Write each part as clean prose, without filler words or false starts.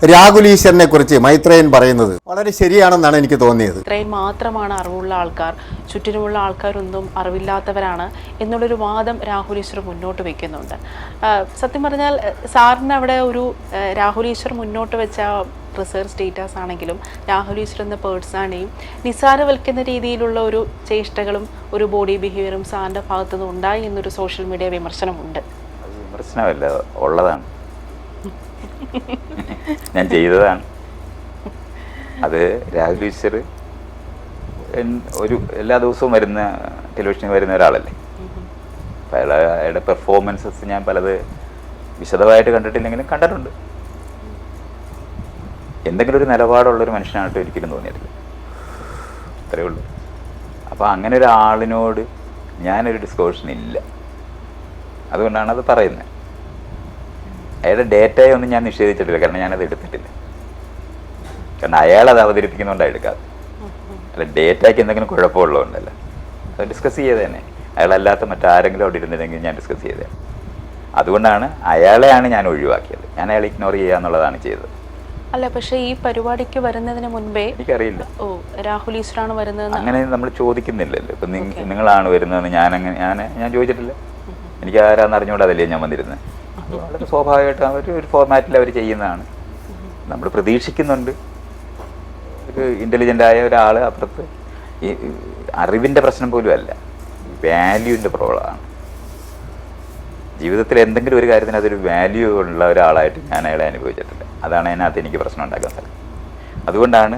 രാഹുൽ ഈശ്വറിനെ കുറിച്ച് മൈത്രേയൻ പറയുന്നത് വളരെ ശരിയാണെന്നാണ് എനിക്ക് തോന്നിയത്. ഇത്രയും മാത്രമാണ് അറിവുള്ള ആൾക്കാർ, ചുറ്റിനുമുള്ള ആൾക്കാരൊന്നും അറിവില്ലാത്തവരാണ് എന്നുള്ളൊരു വാദം രാഹുൽ ഈശ്വർ മുന്നോട്ട് വയ്ക്കുന്നുണ്ട്. സത്യം പറഞ്ഞാൽ സാറിന് അവിടെ ഒരു രാഹുൽ ഈശ്വർ മുന്നോട്ട് വെച്ച റിസർച്ച് ഡേറ്റാസ് ആണെങ്കിലും രാഹുൽ ഈശ്വർ എന്ന പേഴ്സണെയും നിസ്സാരവൽക്കുന്ന രീതിയിലുള്ള ഒരു ചേഷ്ടകളും ഒരു ബോഡി ബിഹേവിയറും സാറിൻ്റെ ഭാഗത്തുനിന്ന് ഉണ്ടായി എന്നൊരു സോഷ്യൽ മീഡിയ വിമർശനമുണ്ട്. വിമർശനമല്ല, ഉള്ളതാണ്. ഞാൻ ചെയ്തതാണ് അത്. രാഹുൽ ഈശ്വർ ഒരു എല്ലാ ദിവസവും വരുന്ന ടെലിവിഷനിൽ വരുന്ന ഒരാളല്ലേ. അപ്പം അയാളുടെ പെർഫോമൻസസ് ഞാൻ പലത് വിശദമായിട്ട് കണ്ടിട്ടില്ലെങ്കിലും കണ്ടിട്ടുണ്ട്. എന്തെങ്കിലും ഒരു നിലപാടുള്ളൊരു മനുഷ്യനായിട്ട് ഒരിക്കലും തോന്നിയിട്ടില്ല. അത്രയേ ഉള്ളൂ. അപ്പോൾ അങ്ങനെ ഒരാളിനോട് ഞാനൊരു ഡിസ്കോഷൻ ഇല്ല. അതുകൊണ്ടാണ് അത് പറയുന്നത്. അയാളുടെ ഡേറ്റയെ ഒന്നും ഞാൻ നിഷേധിച്ചിട്ടില്ല, കാരണം ഞാനത് എടുത്തിട്ടില്ല. കാരണം അയാളത് അവതരിപ്പിക്കുന്നുകൊണ്ടാണ് എടുക്കാതെ. അല്ല, ഡേറ്റയ്ക്ക് എന്തെങ്കിലും കുഴപ്പമുള്ളതുകൊണ്ടല്ല, അത് ഡിസ്കസ് ചെയ്ത് തന്നെ. അയാളല്ലാത്ത മറ്റാരെങ്കിലും അവിടെ ഇരുന്നില്ലെങ്കിൽ ഞാൻ ഡിസ്കസ് ചെയ്തത്. അതുകൊണ്ടാണ് അയാളെയാണ് ഞാൻ ഒഴിവാക്കിയത്. ഞാൻ അയാളെ ഇഗ്നോർ ചെയ്യുക എന്നുള്ളതാണ് ചെയ്തത്. അല്ല, പക്ഷേ ഈ പരിപാടിക്ക് വരുന്നതിന് മുൻപേ എനിക്കറിയില്ല രാഹുൽ ഈശ്വറാണ് വരുന്നത്. അങ്ങനെ നമ്മൾ ചോദിക്കുന്നില്ലല്ലോ. ഇപ്പം നിങ്ങളാണ് വരുന്നതെന്ന് ഞാൻ ചോദിച്ചിട്ടില്ല. എനിക്ക് ആരാന്ന് അറിഞ്ഞുകൂടാതല്ലേ ഞാൻ വന്നിരുന്നത്. വളരെ സ്വാഭാവികമായിട്ട് ഒരു ഫോർമാറ്റിൽ അവർ ചെയ്യുന്നതാണ്. നമ്മൾ പ്രതീക്ഷിക്കുന്നുണ്ട് ഒരു ഇൻ്റലിജൻ്റായ ഒരാൾ അപ്പുറത്ത്. ഈ അറിവിൻ്റെ പ്രശ്നം പോലും അല്ല, വാല്യൂവിൻ്റെ പ്രോബ്ലമാണ്. ജീവിതത്തിൽ എന്തെങ്കിലും ഒരു കാര്യത്തിന് അതൊരു വാല്യൂ ഉള്ള ഒരാളായിട്ട് ഞാൻ അയാളെ അനുഭവിച്ചിട്ടില്ല. അതാണ് അതിനകത്ത് എനിക്ക് പ്രശ്നം ഉണ്ടാക്കാൻ സാധിക്കും. അതുകൊണ്ടാണ്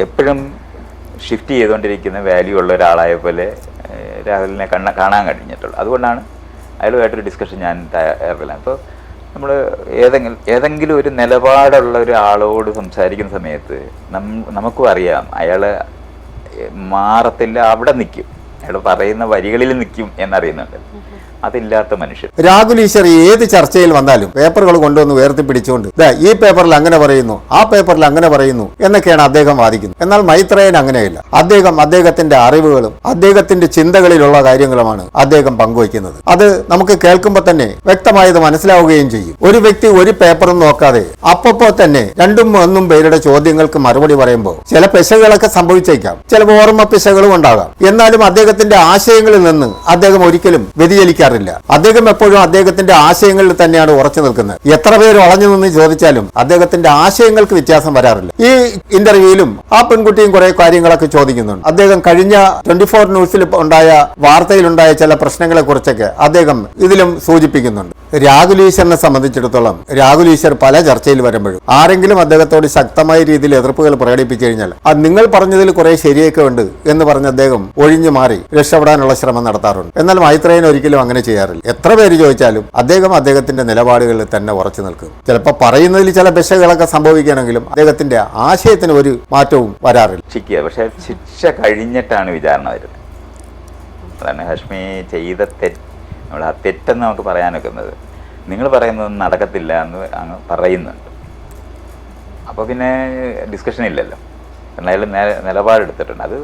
എപ്പോഴും ഷിഫ്റ്റ് ചെയ്തുകൊണ്ടിരിക്കുന്ന വാല്യൂ ഉള്ള ഒരാളായ പോലെ രാഹുലിനെ കാണാൻ കഴിഞ്ഞിട്ടുള്ളൂ. അതുകൊണ്ടാണ് അയാളുമായിട്ടൊരു ഡിസ്കഷൻ ഞാൻ തയ്യാറില്ല. അപ്പോൾ നമ്മൾ ഏതെങ്കിലും ഒരു നിലപാടുള്ള ഒരാളോട് സംസാരിക്കുന്ന സമയത്ത് നമുക്കും അറിയാം അയാൾ മാറത്തില്ല, അവിടെ നിൽക്കും, അയാൾ പറയുന്ന വരികളിൽ നിൽക്കും എന്നറിയുന്നുണ്ട്. അതില്ലാത്ത മനുഷ്യൻ. രാഹുൽ ഈശ്വർ ഏത് ചർച്ചയിൽ വന്നാലും പേപ്പറുകൾ കൊണ്ടുവന്ന് ഉയർത്തിപ്പിടിച്ചുകൊണ്ട് ഈ പേപ്പറിൽ അങ്ങനെ പറയുന്നു, ആ പേപ്പറിൽ അങ്ങനെ പറയുന്നു എന്നൊക്കെയാണ് അദ്ദേഹം വാദിക്കുന്നത്. എന്നാൽ മൈത്രേയൻ അങ്ങനെയല്ല. അദ്ദേഹത്തിന്റെ അറിവുകളും അദ്ദേഹത്തിന്റെ ചിന്തകളിലുള്ള കാര്യങ്ങളുമാണ് അദ്ദേഹം പങ്കുവയ്ക്കുന്നത്. അത് നമുക്ക് കേൾക്കുമ്പോൾ തന്നെ വ്യക്തമായത് മനസ്സിലാവുകയും ചെയ്യും. ഒരു വ്യക്തി ഒരു പേപ്പറും നോക്കാതെ അപ്പപ്പോൾ തന്നെ രണ്ടും ഒന്നും പേരുടെ ചോദ്യങ്ങൾക്ക് മറുപടി പറയുമ്പോൾ ചില പിശകുകളൊക്കെ സംഭവിച്ചേക്കാം, ചില ഓർമ്മ പിശകുകളും ഉണ്ടാകാം. എന്നാലും അദ്ദേഹത്തിന്റെ ആശയങ്ങളിൽ നിന്ന് അദ്ദേഹം ഒരിക്കലും വ്യതിചലിക്കാറില്ല. അദ്ദേഹം എപ്പോഴും അദ്ദേഹത്തിന്റെ ആശയങ്ങളിൽ തന്നെയാണ് ഉറച്ചു നിൽക്കുന്നത്. എത്ര പേര് വളഞ്ഞു നിന്ന് ചോദിച്ചാലും അദ്ദേഹത്തിന്റെ ആശയങ്ങൾക്ക് വ്യത്യാസം വരാറില്ല. ഈ ഇന്റർവ്യൂവിലും ആ പെൺകുട്ടിയും കുറെ കാര്യങ്ങളൊക്കെ ചോദിക്കുന്നുണ്ട്. അദ്ദേഹം കഴിഞ്ഞ 24 ന്യൂസിൽ ഉണ്ടായ വാർത്തയിലുണ്ടായ ചില പ്രശ്നങ്ങളെ കുറിച്ചൊക്കെ അദ്ദേഹം ഇതിലും സൂചിപ്പിക്കുന്നുണ്ട്. രാഹുൽ ഈശ്വറിനെ സംബന്ധിച്ചിടത്തോളം രാഹുൽ ഈശ്വർ പല ചർച്ചയിൽ വരുമ്പോഴും ആരെങ്കിലും അദ്ദേഹത്തോട് ശക്തമായ രീതിയിൽ എതിർപ്പുകൾ പ്രകടിപ്പിച്ചു കഴിഞ്ഞാൽ അത് നിങ്ങൾ പറഞ്ഞതിൽ കുറെ ശരിയൊക്കെ ഉണ്ട് എന്ന് പറഞ്ഞ് അദ്ദേഹം ഒഴിഞ്ഞു മാറി രക്ഷപ്പെടാനുള്ള ശ്രമം നടത്താറുണ്ട്. എന്നാൽ മൈത്രേയൻ ഒരിക്കലും അങ്ങനെ ചെയ്യാറില്ല. എത്ര പേര് ചോദിച്ചാലും അദ്ദേഹത്തിന്റെ നിലപാടുകളിൽ തന്നെ ഉറച്ചു നിൽക്കും. ചിലപ്പോൾ പറയുന്നതിൽ ചില പിശകുകളൊക്കെ സംഭവിക്കുകയാണെങ്കിലും അദ്ദേഹത്തിന്റെ ആശയത്തിന് ഒരു മാറ്റവും വരാറില്ല. പക്ഷെ ശിക്ഷ കഴിഞ്ഞിട്ടാണ് വിചാരണ വരുന്നത്. അതാണ് ഹാഷ്മി ചെയ്ത നമ്മൾ ആ തെറ്റെന്ന് നമുക്ക് പറയാൻ വെക്കുന്നത്. നിങ്ങൾ പറയുന്നതൊന്നും നടക്കത്തില്ല എന്ന് അങ്ങ് പറയുന്നുണ്ട്. അപ്പോൾ പിന്നെ ഡിസ്കഷൻ ഇല്ലല്ലോ. കാരണം അയാൾ നിലപാടെടുത്തിട്ടുണ്ട്. അത്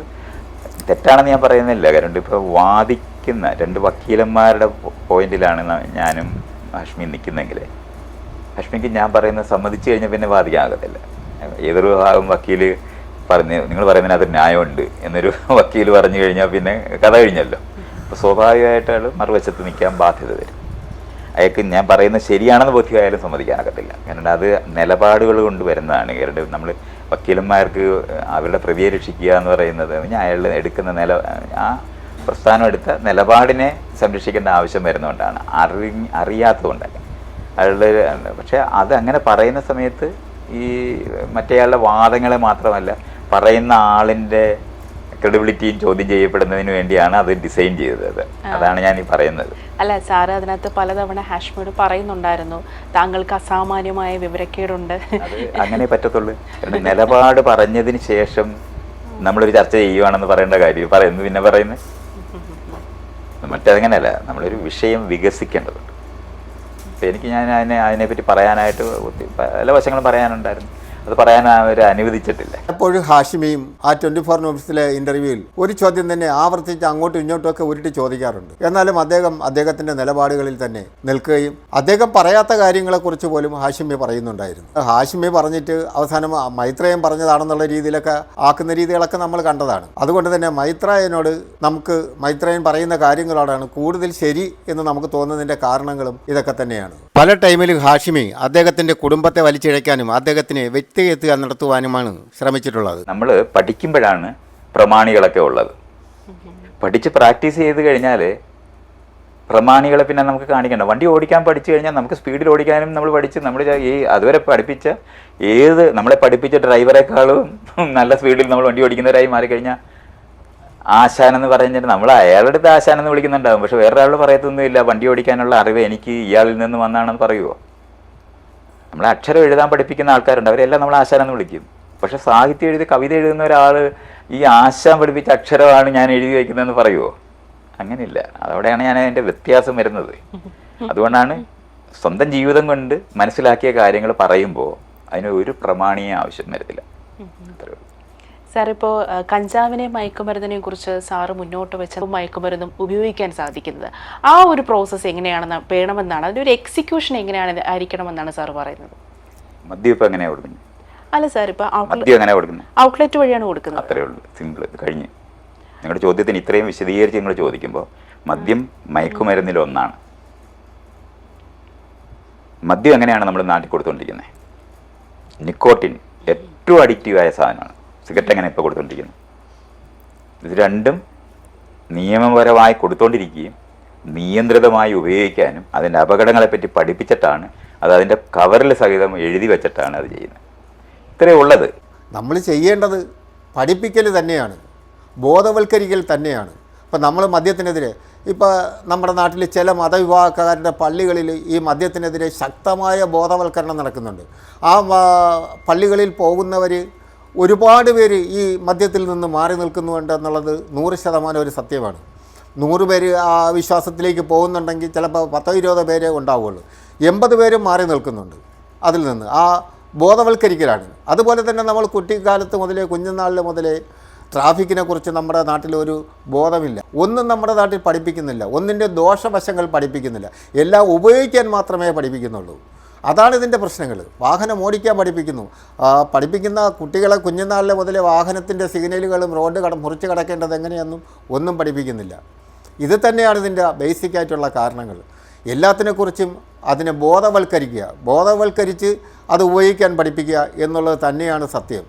തെറ്റാണെന്ന് ഞാൻ പറയുന്നില്ല. കാരണം ഇപ്പോൾ വാദിക്കുന്ന രണ്ട് വക്കീലന്മാരുടെ പോയിന്റിലാണ് ഞാനും ഹാഷ്മിയും നിൽക്കുന്നെങ്കിൽ ഹാഷ്മിക്ക് ഞാൻ പറയുന്നത് സമ്മതിച്ചു കഴിഞ്ഞാൽ പിന്നെ വാദിക്കാകത്തില്ല. ഏതൊരു ഭാഗം വക്കീൽ നിങ്ങൾ പറയുന്നതിനകത്ത് ന്യായമുണ്ട് എന്നൊരു വക്കീൽ പറഞ്ഞു കഴിഞ്ഞാൽ പിന്നെ കഥ കഴിഞ്ഞല്ലോ. അപ്പോൾ സ്വാഭാവികമായിട്ട് അയാൾ മറുവശത്ത് നിൽക്കാൻ ബാധ്യത വരും. അയാൾക്ക് ഞാൻ പറയുന്നത് ശരിയാണെന്ന് ബോധ്യമായാലും സമ്മതിക്കാനാകത്തില്ല. കാരണം അത് നിലപാടുകൾ കൊണ്ട് വരുന്നതാണ്. കാരണം നമ്മൾ വക്കീലന്മാർക്ക് അവരുടെ പ്രതിയെ രക്ഷിക്കുക എന്ന് പറയുന്നത് അയാൾ എടുക്കുന്ന ആ പ്രസ്ഥാനം എടുത്ത നിലപാടിനെ സംരക്ഷിക്കേണ്ട ആവശ്യം വരുന്നതുകൊണ്ടാണ്, അറിയാത്തതുകൊണ്ടല്ല അയാളുടെ. പക്ഷെ അത് അങ്ങനെ പറയുന്ന സമയത്ത് ഈ മറ്റേയാളുടെ വാദങ്ങളെ മാത്രമല്ല പറയുന്ന ആളിൻ്റെ ക്രെഡിബിലിറ്റിയും ചോദ്യം ചെയ്യപ്പെടുന്നതിന് വേണ്ടിയാണ് അത് ഡിസൈൻ ചെയ്തത്. അതാണ് ഞാൻ ഈ പറയുന്നത്. അല്ല സാറ് അതിനകത്ത് പലതവണ ഹാഷ്മിയോട് പറയുന്നുണ്ടായിരുന്നു താങ്കൾക്ക് അസാമാന്യമായ വിവരക്കേടുണ്ട്. അത് അങ്ങനെ പറ്റത്തുള്ളൂ. നിലപാട് പറഞ്ഞതിന് ശേഷം നമ്മളൊരു ചർച്ച ചെയ്യുവാണെന്ന് പറയേണ്ട കാര്യം പറയുന്നു പിന്നെ പറയുന്നത് മറ്റങ്ങനെയല്ല. നമ്മളൊരു വിഷയം വികസിക്കേണ്ടതുണ്ട്. എനിക്ക് അതിനെപ്പറ്റി പറയാനായിട്ട് പല വശങ്ങളും പറയാനുണ്ടായിരുന്നു. അത് പറയാൻ അവർ അനുവദിച്ചിട്ടില്ല. എപ്പോഴും ഹാഷിമിയും ആ 24 ന്യൂസിലെ ഇന്റർവ്യൂവിൽ ഒരു ചോദ്യം തന്നെ ആവർത്തിച്ച് അങ്ങോട്ടും ഇങ്ങോട്ടും ഒക്കെ ഉരുട്ടി ചോദിക്കാറുണ്ട്. എന്നാലും അദ്ദേഹത്തിന്റെ നിലപാടുകളിൽ തന്നെ നിൽക്കുകയും അദ്ദേഹം പറയാത്ത കാര്യങ്ങളെക്കുറിച്ച് പോലും ഹാഷിമി പറയുന്നുണ്ടായിരുന്നു. ഹാഷിമി പറഞ്ഞിട്ട് അവസാനം മൈത്രേയൻ പറഞ്ഞതാണെന്നുള്ള രീതിയിലൊക്കെ ആക്കുന്ന രീതികളൊക്കെ നമ്മൾ കണ്ടതാണ്. അതുകൊണ്ട് തന്നെ മൈത്രേയനോട് നമുക്ക് മൈത്രേയൻ പറയുന്ന കാര്യങ്ങളോടാണ് കൂടുതൽ ശരി എന്ന് നമുക്ക് തോന്നുന്നതിന്റെ കാരണങ്ങളും ഇതൊക്കെ തന്നെയാണ്. പല ടൈമിലും ഹാഷിമി അദ്ദേഹത്തിന്റെ കുടുംബത്തെ വലിച്ചിഴയ്ക്കാനും അദ്ദേഹത്തിന് വ്യക്തിഗത നടത്തുവാനുമാണ് ശ്രമിച്ചിട്ടുള്ളത്. നമ്മൾ പഠിക്കുമ്പോഴാണ് പ്രമാണികളൊക്കെ ഉള്ളത്. പഠിച്ച് പ്രാക്ടീസ് ചെയ്ത് കഴിഞ്ഞാൽ പ്രമാണികളെ പിന്നെ നമുക്ക് കാണിക്കണ്ട. വണ്ടി ഓടിക്കാൻ പഠിച്ചു കഴിഞ്ഞാൽ നമുക്ക് സ്പീഡിൽ ഓടിക്കാനും നമ്മൾ പഠിച്ച് നമ്മൾ അതുവരെ പഠിപ്പിച്ച നമ്മളെ പഠിപ്പിച്ച ഡ്രൈവറെക്കാളും നല്ല സ്പീഡിൽ നമ്മൾ വണ്ടി ഓടിക്കുന്നവരായി മാറിക്കഴിഞ്ഞാൽ ആശാൻ എന്ന് പറഞ്ഞിട്ട് നമ്മൾ അയാളുടെ അടുത്ത് ആശാൻ എന്ന് വിളിക്കുന്നുണ്ടാകും. പക്ഷെ വേറൊരാൾ പറയത്തൊന്നുമില്ല വണ്ടി ഓടിക്കാനുള്ള അറിവ് എനിക്ക് ഇയാളിൽ നിന്ന് വന്നാണെന്ന് പറയുമോ. നമ്മളെ അക്ഷരം എഴുതാൻ പഠിപ്പിക്കുന്ന ആൾക്കാരുണ്ട്, അവരെല്ലാം നമ്മൾ ആശാൻ എന്ന് വിളിക്കും. പക്ഷെ സാഹിത്യം എഴുതി കവിത എഴുതുന്ന ഒരാൾ ഈ ആശാൻ പഠിപ്പിച്ച അക്ഷരമാണ് ഞാൻ എഴുതി വയ്ക്കുന്നതെന്ന് പറയുമോ? അങ്ങനെയില്ല. അതവിടെയാണ് ഞാൻ അതിൻ്റെ വ്യത്യാസം വരുന്നത്. അതുകൊണ്ടാണ് സ്വന്തം ജീവിതം കൊണ്ട് മനസ്സിലാക്കിയ കാര്യങ്ങൾ പറയുമ്പോൾ അതിന് ഒരു പ്രമാണിയെ ആവശ്യം വരത്തില്ല. സാർ, ഇപ്പോൾ കഞ്ചാവിനെ മയക്കുമരുന്നിനെ കുറിച്ച് സാറ് മുന്നോട്ട് വെച്ച മയക്കുമരുന്നും ഉപയോഗിക്കാൻ സാധിക്കുന്നത് ആ ഒരു പ്രോസസ്സ് എങ്ങനെയാണെന്ന് വേണമെന്നാണ്, അതിൻ്റെ ഒരു എക്സിക്യൂഷൻ എങ്ങനെയാണ് ആയിരിക്കണമെന്നാണ് സാർ പറയുന്നത്. മദ്യം ഇപ്പം എങ്ങനെയാണ് കൊടുക്കുന്നത്? അല്ല സാർ, ഇപ്പോൾ മദ്യം എങ്ങനെയാണ് കൊടുക്കുന്നത്? ഔട്ട്ലെറ്റ് വഴിയാണ് കൊടുക്കുന്നത്. അത്രേ ഉള്ളൂ, സിമ്പിൾ. ഇത് കഴിഞ്ഞ് നിങ്ങളുടെ ചോദ്യത്തിന് ഇത്രയും വിശദീകരിച്ച് നിങ്ങൾ ചോദിക്കുമ്പോൾ മദ്യം മയക്കുമരുന്നിലൊന്നാണ്. മദ്യം എങ്ങനെയാണ് നമ്മൾ നാട്ടിൽ കൊടുത്തുകൊണ്ടിരിക്കുന്നത്? നിക്കോട്ടിൻ ഏറ്റവും അഡിക്റ്റീവായ സാധനമാണ്. സിഗരറ്റ് എങ്ങനെ ഇപ്പോൾ കൊടുത്തുകൊണ്ടിരിക്കുന്നത്? ഇത് രണ്ടും നിയമപരമായി കൊടുത്തുകൊണ്ടിരിക്കുകയും നിയന്ത്രിതമായി ഉപയോഗിക്കാനും അതിൻ്റെ അപകടങ്ങളെപ്പറ്റി പഠിപ്പിച്ചിട്ടാണ് അത് അതിൻ്റെ കവറിൽ സഹിതം എഴുതി വെച്ചിട്ടാണ് അത് ചെയ്യുന്നത്. ഇത്രയേ ഉള്ളത്. നമ്മൾ ചെയ്യേണ്ടത് പഠിപ്പിക്കൽ തന്നെയാണ്, ബോധവൽക്കരിക്കൽ തന്നെയാണ്. ഇപ്പം നമ്മൾ മദ്യത്തിനെതിരെ ഇപ്പോൾ നമ്മുടെ നാട്ടിൽ ചില മതവിഭാഗക്കാരുടെ പള്ളികളിൽ ഈ മദ്യത്തിനെതിരെ ശക്തമായ ബോധവൽക്കരണം നടക്കുന്നുണ്ട്. ആ പള്ളികളിൽ പോകുന്നവർ ഒരുപാട് പേര് ഈ മദ്യത്തിൽ നിന്ന് മാറി നിൽക്കുന്നുണ്ടെന്നുള്ളത് 100% ഒരു സത്യമാണ്. 100 പേര് ആ വിശ്വാസത്തിലേക്ക് പോകുന്നുണ്ടെങ്കിൽ ചിലപ്പോൾ 10-20 പേരെ ഉണ്ടാവുകയുള്ളൂ. 80 പേരും മാറി നിൽക്കുന്നുണ്ട് അതിൽ നിന്ന്. ആ ബോധവൽക്കരിക്കലാണ്. അതുപോലെ തന്നെ നമ്മൾ കുട്ടിക്കാലത്ത് മുതലേ കുഞ്ഞുനാളിൽ മുതലേ ട്രാഫിക്കിനെ കുറിച്ച് നമ്മുടെ നാട്ടിലൊരു ബോധമില്ല. ഒന്നും നമ്മുടെ നാട്ടിൽ പഠിപ്പിക്കുന്നില്ല. ഒന്നിൻ്റെ ദോഷവശങ്ങൾ പഠിപ്പിക്കുന്നില്ല. എല്ലാം ഉപയോഗിക്കാൻ മാത്രമേ പഠിപ്പിക്കുന്നുള്ളൂ. അതാണ് ഇതിൻ്റെ പ്രശ്നങ്ങൾ. വാഹനം ഓടിക്കാൻ പഠിപ്പിക്കുന്ന കുട്ടികളെ കുഞ്ഞുനാളിലെ മുതലേ വാഹനത്തിൻ്റെ സിഗ്നലുകളും റോഡ് മുറിച്ച് കടക്കേണ്ടത് എങ്ങനെയൊന്നും ഒന്നും പഠിപ്പിക്കുന്നില്ല. ഇത് തന്നെയാണ് ഇതിൻ്റെ ബേസിക്കായിട്ടുള്ള കാരണങ്ങൾ. എല്ലാത്തിനെക്കുറിച്ചും അതിനെ ബോധവൽക്കരിച്ച് അത് ഉപയോഗിക്കാൻ പഠിപ്പിക്കുക എന്നുള്ളത് തന്നെയാണ് സത്യം.